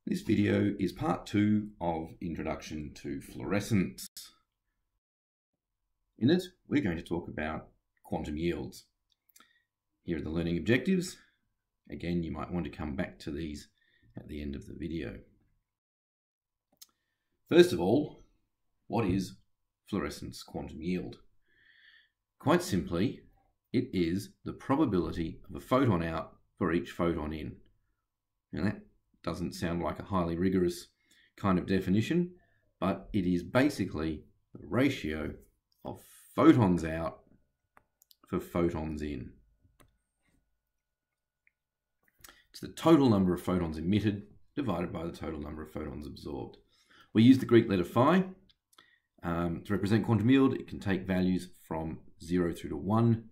This video is part 2 of Introduction to Fluorescence. In it, we're going to talk about quantum yields. Here are the learning objectives. Again, you might want to come back to these at the end of the video. First of all, what is fluorescence quantum yield? Quite simply, it is the probability of a photon out for each photon in. Now that doesn't sound like a highly rigorous kind of definition, but it is basically the ratio of photons out for photons in. It's the total number of photons emitted divided by the total number of photons absorbed. We use the Greek letter phi to represent quantum yield. It can take values from 0 through to 1.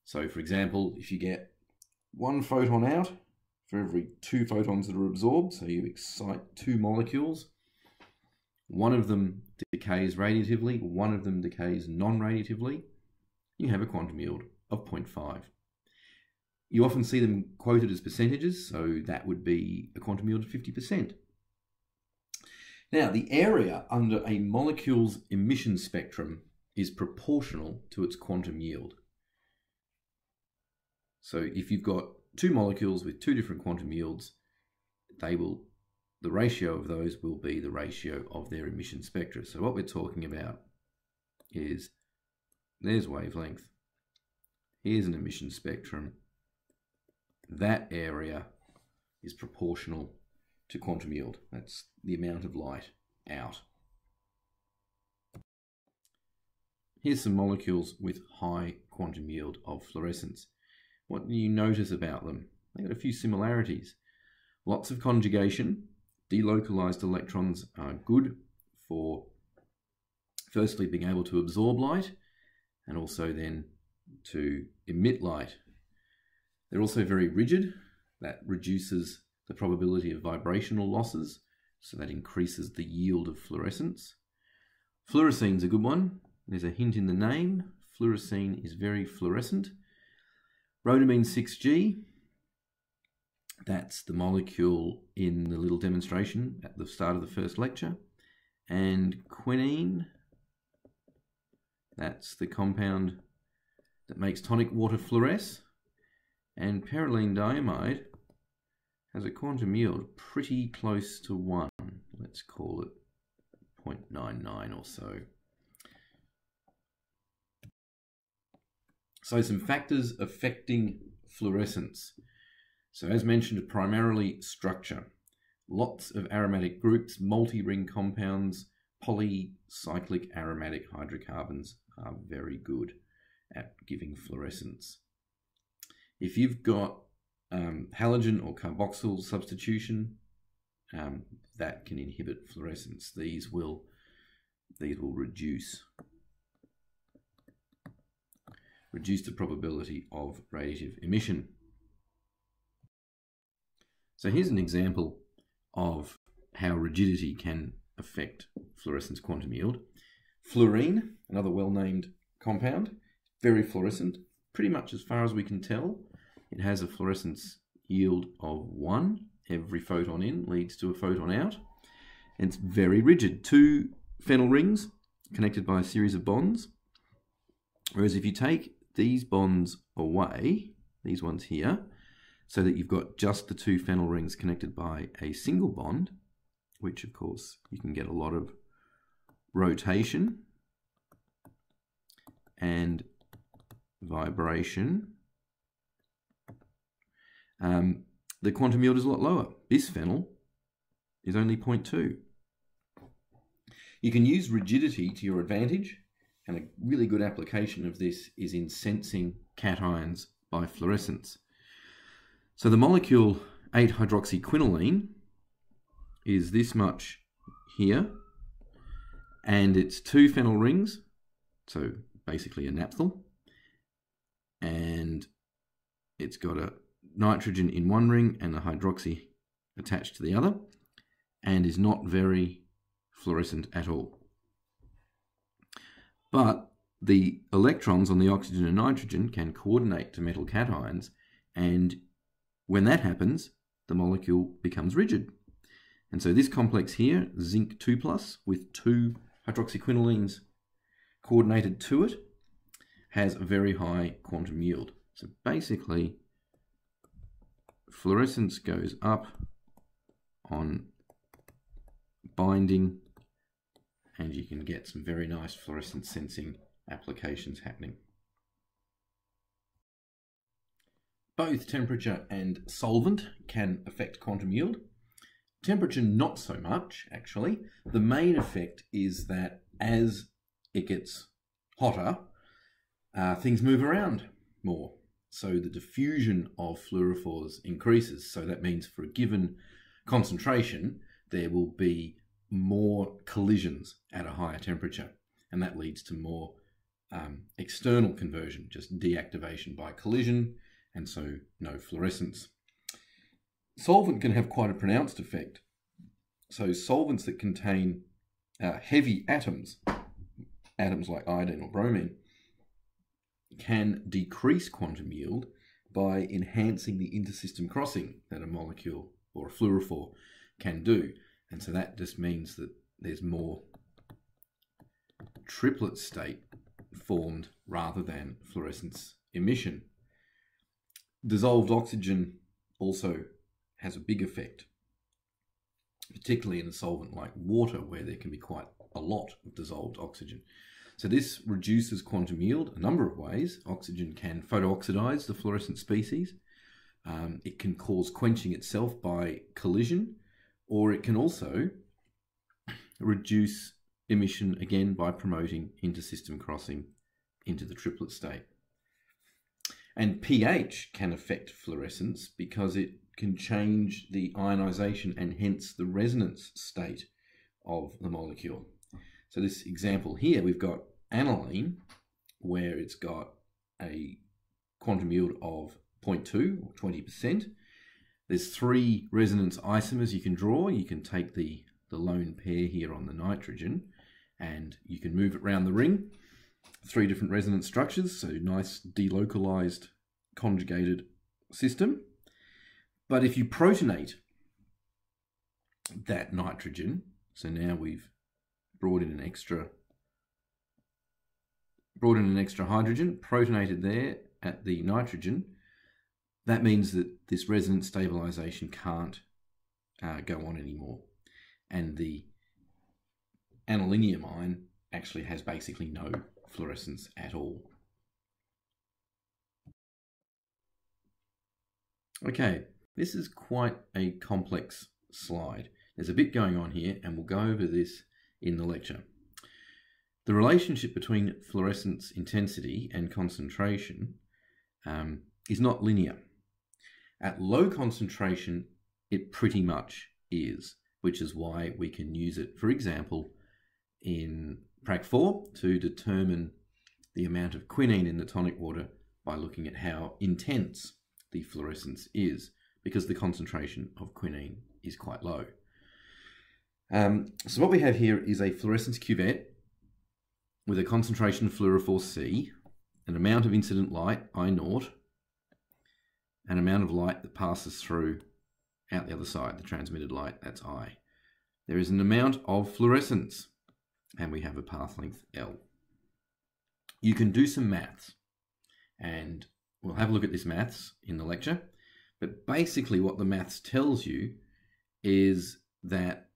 So for example, if you get 1 photon out for every 2 photons that are absorbed, so you excite 2 molecules, one of them decays radiatively, one of them decays non-radiatively, you have a quantum yield of 0.5. You often see them quoted as percentages, so that would be a quantum yield of 50%. Now, the area under a molecule's emission spectrum is proportional to its quantum yield. So if you've got 2 molecules with 2 different quantum yields, the ratio of those will be the ratio of their emission spectra. So what we're talking about is, there's wavelength, here's an emission spectrum. That area is proportional to quantum yield. That's the amount of light out. Here's some molecules with high quantum yield of fluorescence. What do you notice about them? They've got a few similarities. Lots of conjugation. Delocalized electrons are good for firstly being able to absorb light and also then to emit light. They're also very rigid. That reduces the probability of vibrational losses, so that increases the yield of fluorescence. Fluorescene's a good one. There's a hint in the name. Fluorescene is very fluorescent. Rhodamine 6G, that's the molecule in the little demonstration at the start of the first lecture. And quinine, that's the compound that makes tonic water fluoresce. And perylene diamide has a quantum yield pretty close to 1. Let's call it 0.99 or so. So some factors affecting fluorescence. So as mentioned, primarily structure. Lots of aromatic groups, multi-ring compounds, polycyclic aromatic hydrocarbons are very good at giving fluorescence. If you've got halogen or carboxyl substitution, that can inhibit fluorescence. These will reduce the probability of radiative emission. So here's an example of how rigidity can affect fluorescence quantum yield. Fluorine, another well-named compound, very fluorescent, pretty much as far as we can tell. It has a fluorescence yield of 1. Every photon in leads to a photon out. And it's very rigid. 2 phenyl rings connected by a series of bonds. Whereas if you take these bonds away, these ones here, so that you've got just the 2 phenyl rings connected by a single bond, which of course you can get a lot of rotation and vibration, the quantum yield is a lot lower. Bisphenyl is only 0.2. You can use rigidity to your advantage, and a really good application of this is in sensing cations by fluorescence. So the molecule 8-hydroxyquinoline is this much here, and it's 2 phenyl rings, so basically a naphthyl, and it's got a nitrogen in one ring and a hydroxy attached to the other, and is not very fluorescent at all. But the electrons on the oxygen and nitrogen can coordinate to metal cations, and when that happens, the molecule becomes rigid. And so this complex here, zinc 2+ with 2 hydroxyquinolines coordinated to it, has a very high quantum yield. So basically, fluorescence goes up on binding, and you can get some very nice fluorescence sensing applications happening. Both temperature and solvent can affect quantum yield. Temperature not so much, actually. The main effect is that as it gets hotter, things move around more. So the diffusion of fluorophores increases. So that means for a given concentration, there will be more collisions at a higher temperature. And that leads to more external conversion, just deactivation by collision, and so no fluorescence. Solvent can have quite a pronounced effect. So solvents that contain heavy atoms like iodine or bromine, can decrease quantum yield by enhancing the intersystem crossing that a molecule or a fluorophore can do. And so that just means that there's more triplet state formed rather than fluorescence emission. Dissolved oxygen also has a big effect, particularly in a solvent like water, where there can be quite a lot of dissolved oxygen. So this reduces quantum yield a number of ways. Oxygen can photooxidize the fluorescent species. It can cause quenching itself by collision, or it can also reduce emission again by promoting intersystem crossing into the triplet state. And pH can affect fluorescence because it can change the ionization and hence the resonance state of the molecule. So this example here, we've got aniline, where it's got a quantum yield of 0.2 or 20%. There's 3 resonance isomers you can draw. You can take the lone pair here on the nitrogen, and you can move it around the ring. 3 different resonance structures, so nice delocalized conjugated system. But if you protonate that nitrogen, so now we've brought in an extra hydrogen, protonated there at the nitrogen, that means that this resonance stabilization can't go on anymore. And the anilinium ion actually has basically no fluorescence at all. Okay, this is quite a complex slide. There's a bit going on here, and we'll go over this in the lecture. The relationship between fluorescence intensity and concentration is not linear. At low concentration, it pretty much is, which is why we can use it, for example, in Prac 4 to determine the amount of quinine in the tonic water by looking at how intense the fluorescence is, because the concentration of quinine is quite low. So what we have here is a fluorescence cuvette with a concentration of fluorophore C, an amount of incident light, I0, an amount of light that passes through out the other side, the transmitted light, that's I. There is an amount of fluorescence, and we have a path length L. You can do some maths, and we'll have a look at this maths in the lecture, but basically what the maths tells you is that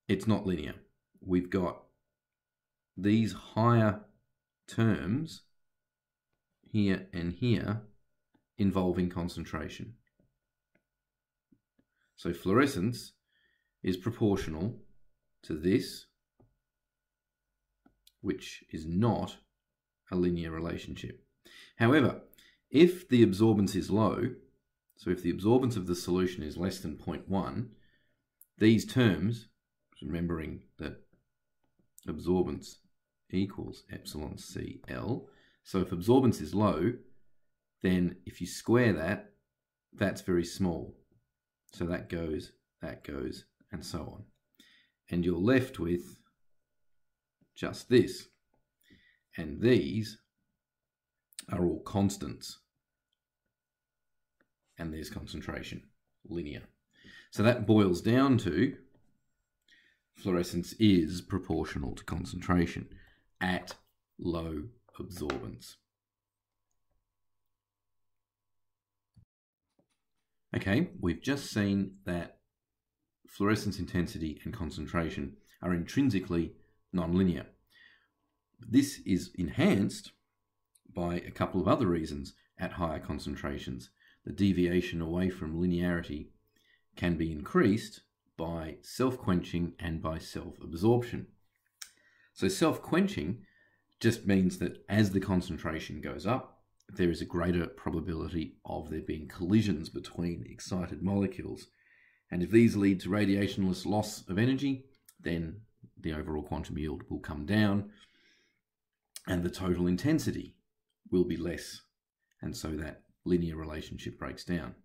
it's not linear. We've got these higher terms here and here involving concentration. So fluorescence is proportional to this, which is not a linear relationship. However, if the absorbance is low, so if the absorbance of the solution is less than 0.1, these terms, remembering that absorbance equals epsilon CL, so if absorbance is low, then if you square that, that's very small. So that goes, and so on. And you're left with just this. And these are all constants. And there's concentration, linear. So that boils down to fluorescence is proportional to concentration at low absorbance. Okay, we've just seen that fluorescence intensity and concentration are intrinsically nonlinear. This is enhanced by a couple of other reasons at higher concentrations. The deviation away from linearity can be increased by self-quenching and by self-absorption. So self-quenching just means that as the concentration goes up, there is a greater probability of there being collisions between excited molecules. And if these lead to radiationless loss of energy, then the overall quantum yield will come down and the total intensity will be less. And so that linear relationship breaks down.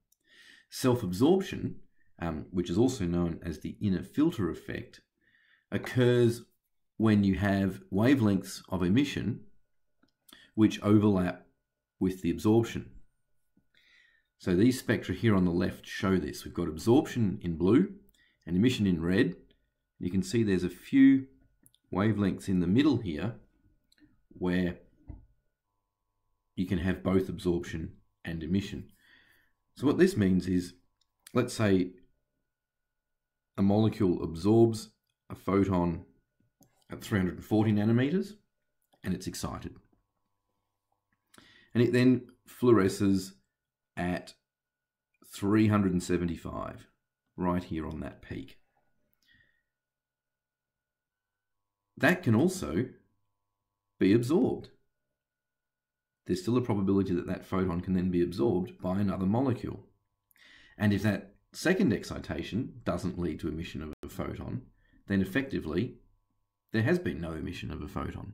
Self-absorption, which is also known as the inner filter effect, occurs when you have wavelengths of emission which overlap with the absorption. So these spectra here on the left show this. We've got absorption in blue and emission in red. You can see there's a few wavelengths in the middle here where you can have both absorption and emission. So what this means is, let's say a molecule absorbs a photon at 340 nanometers and it's excited. And it then fluoresces at 375, right here on that peak. That can also be absorbed. There's still a probability that that photon can then be absorbed by another molecule. And if that second excitation doesn't lead to emission of a photon, then effectively there has been no emission of a photon.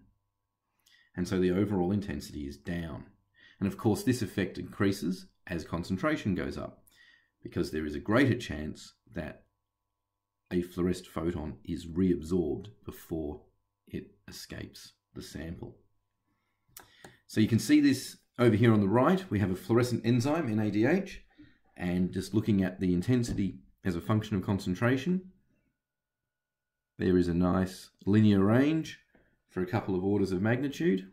And so the overall intensity is down. And of course this effect increases as concentration goes up, because there is a greater chance that a fluoresced photon is reabsorbed before it escapes the sample. So you can see this over here on the right. We have a fluorescent enzyme, NADH, and just looking at the intensity as a function of concentration, there is a nice linear range for a couple of orders of magnitude.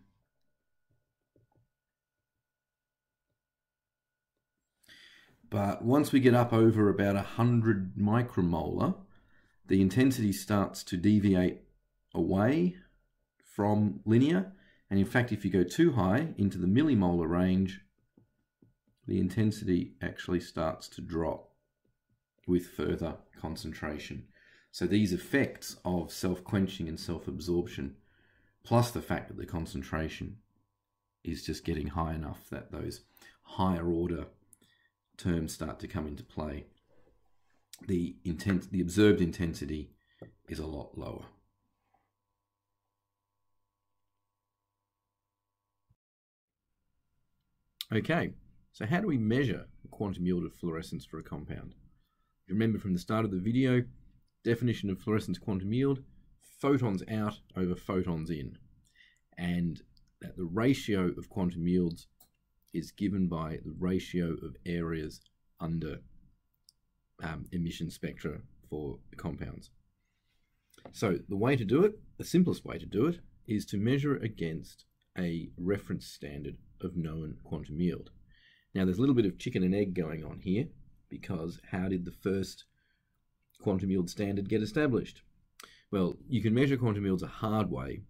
But once we get up over about 100 micromolar, the intensity starts to deviate away from linear. And in fact, if you go too high into the millimolar range, the intensity actually starts to drop with further concentration. So these effects of self-quenching and self-absorption, plus the fact that the concentration is just getting high enough that those higher order terms start to come into play, the observed intensity is a lot lower. Okay, so how do we measure the quantum yield of fluorescence for a compound? Remember from the start of the video, definition of fluorescence quantum yield, photons out over photons in, and that the ratio of quantum yields is given by the ratio of areas under emission spectra for the compounds. So the way to do it, the simplest way to do it, is to measure against a reference standard of known quantum yield. Now there's a little bit of chicken and egg going on here, because how did the first quantum yield standard get established? Well, you can measure quantum yields a hard way,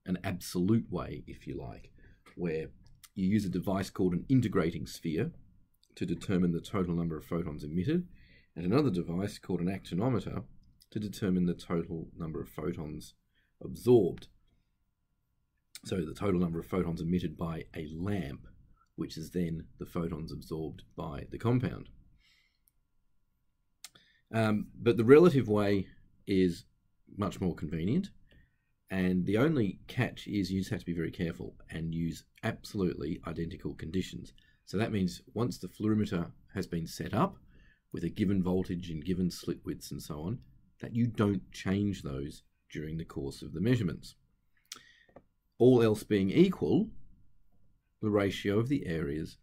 an absolute way if you like, where you use a device called an integrating sphere to determine the total number of photons emitted, and another device called an actinometer to determine the total number of photons absorbed. So the total number of photons emitted by a lamp, which is then the photons absorbed by the compound. But the relative way is much more convenient, and the only catch is you just have to be very careful and use absolutely identical conditions. So that means once the fluorimeter has been set up with a given voltage and given slit widths and so on, that you don't change those during the course of the measurements. All else being equal, the ratio of the areas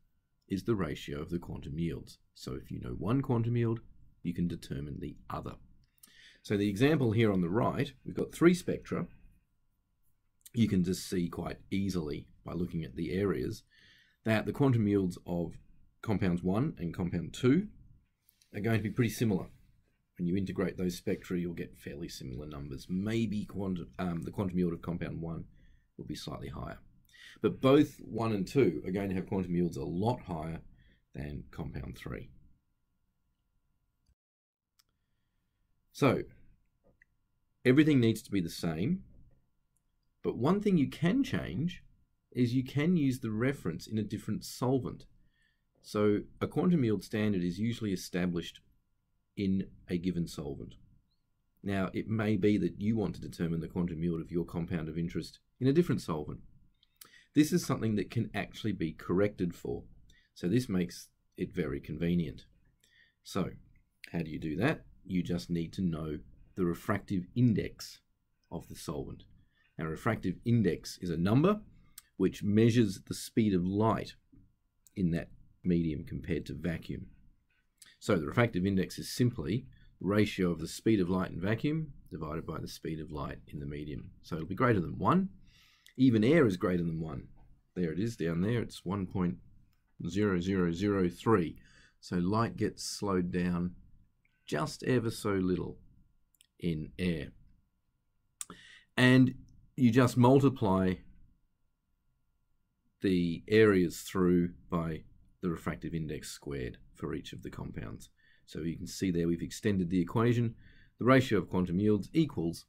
is the ratio of the quantum yields. So if you know one quantum yield, you can determine the other. So the example here on the right, we've got 3 spectra. You can just see quite easily by looking at the areas that the quantum yields of compounds 1 and compound 2 are going to be pretty similar. When you integrate those spectra, you'll get fairly similar numbers. Maybe the quantum yield of compound 1 will be slightly higher. But both 1 and 2 are going to have quantum yields a lot higher than compound 3. So, everything needs to be the same, but one thing you can change is you can use the reference in a different solvent. So, a quantum yield standard is usually established in a given solvent. Now, it may be that you want to determine the quantum yield of your compound of interest in a different solvent. This is something that can actually be corrected for. So this makes it very convenient. So, how do you do that? You just need to know the refractive index of the solvent. Now, refractive index is a number which measures the speed of light in that medium compared to vacuum. So the refractive index is simply the ratio of the speed of light in vacuum divided by the speed of light in the medium. So it'll be greater than 1. Even air is greater than 1. There it is down there. It's 1.0003. So light gets slowed down just ever so little in air. And you just multiply the areas through by the refractive index squared for each of the compounds. So you can see there we've extended the equation. The ratio of quantum yields equals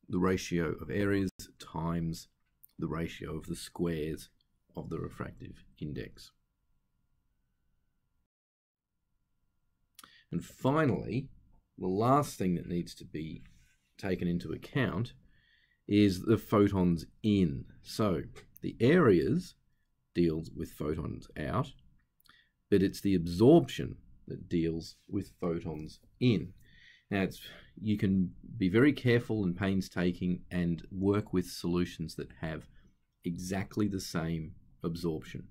the ratio of areas times the ratio of the squares of the refractive index. And finally, the last thing that needs to be taken into account is the photons in. So the areas deals with photons out, but it's the absorption that deals with photons in. Now, you can be very careful and painstaking and work with solutions that have exactly the same absorption.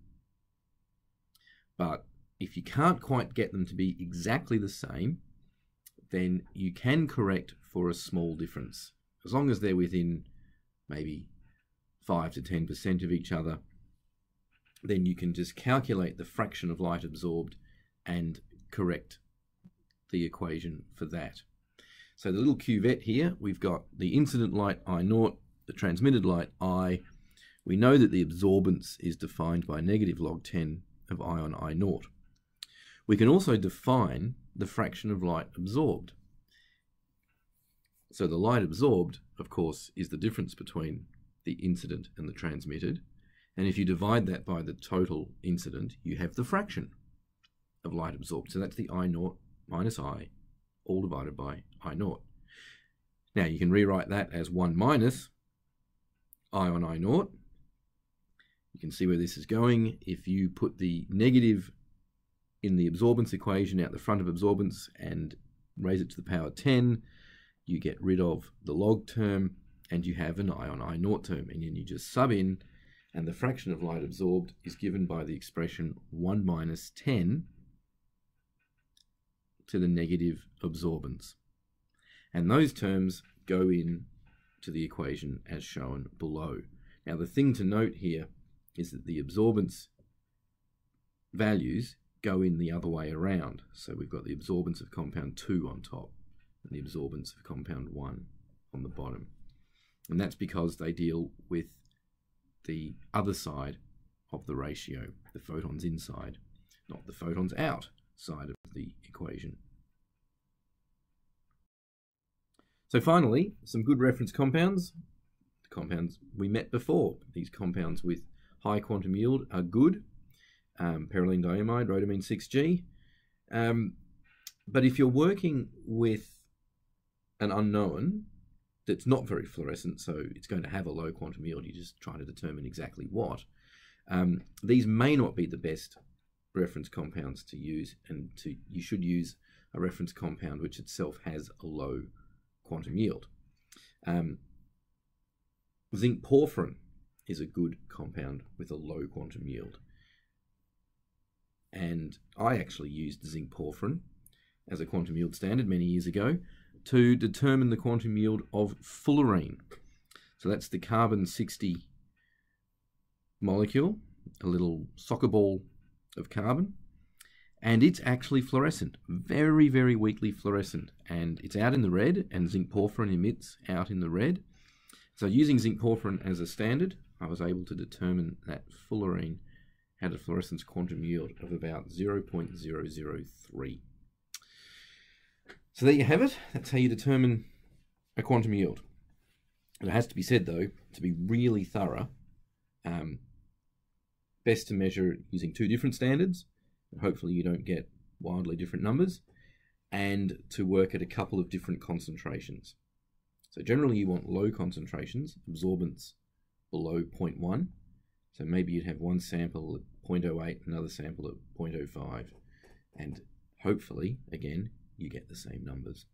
But if you can't quite get them to be exactly the same, then you can correct for a small difference. As long as they're within maybe 5 to 10% of each other, then you can just calculate the fraction of light absorbed and correct the equation for that. So the little cuvette here, we've got the incident light I0, the transmitted light I. We know that the absorbance is defined by negative log 10 of I on I0. We can also define the fraction of light absorbed. So the light absorbed, of course, is the difference between the incident and the transmitted. And if you divide that by the total incident, you have the fraction of light absorbed. So that's the I0 minus I, all divided by I0. Now you can rewrite that as 1 minus I on I0. You can see where this is going. If you put the negative in the absorbance equation out the front of absorbance and raise it to the power 10, you get rid of the log term and you have an I on I0 term. And then you just sub in, and the fraction of light absorbed is given by the expression 1 minus 10 to the negative absorbance. And those terms go in to the equation as shown below. Now the thing to note here is that the absorbance values go in the other way around. So we've got the absorbance of compound 2 on top and the absorbance of compound 1 on the bottom. And that's because they deal with the other side of the ratio, the photons inside, not the photons out side of the equation. So finally, some good reference compounds. The compounds we met before. These compounds with high quantum yield are good. Parylene diamide, rhodamine 6G. But if you're working with an unknown that's not very fluorescent, so it's going to have a low quantum yield, you're just trying to determine exactly what, these may not be the best reference compounds to use, and you should use a reference compound which itself has a low quantum yield. Zinc porphyrin is a good compound with a low quantum yield. And I actually used zinc porphyrin as a quantum yield standard many years ago to determine the quantum yield of fullerene. So that's the carbon-60 molecule, a little soccer ball of carbon, and it's actually fluorescent, very, very weakly fluorescent, and it's out in the red, and zinc porphyrin emits out in the red. So using zinc porphyrin as a standard, I was able to determine that fullerene had a fluorescence quantum yield of about 0.003. So there you have it. That's how you determine a quantum yield. It has to be said, though, to be really thorough, best to measure using two different standards. Hopefully you don't get wildly different numbers, and to work at a couple of different concentrations. So generally you want low concentrations, absorbance below 0.1. So maybe you'd have one sample at 0.08, another sample at 0.05, and hopefully, again, you get the same numbers.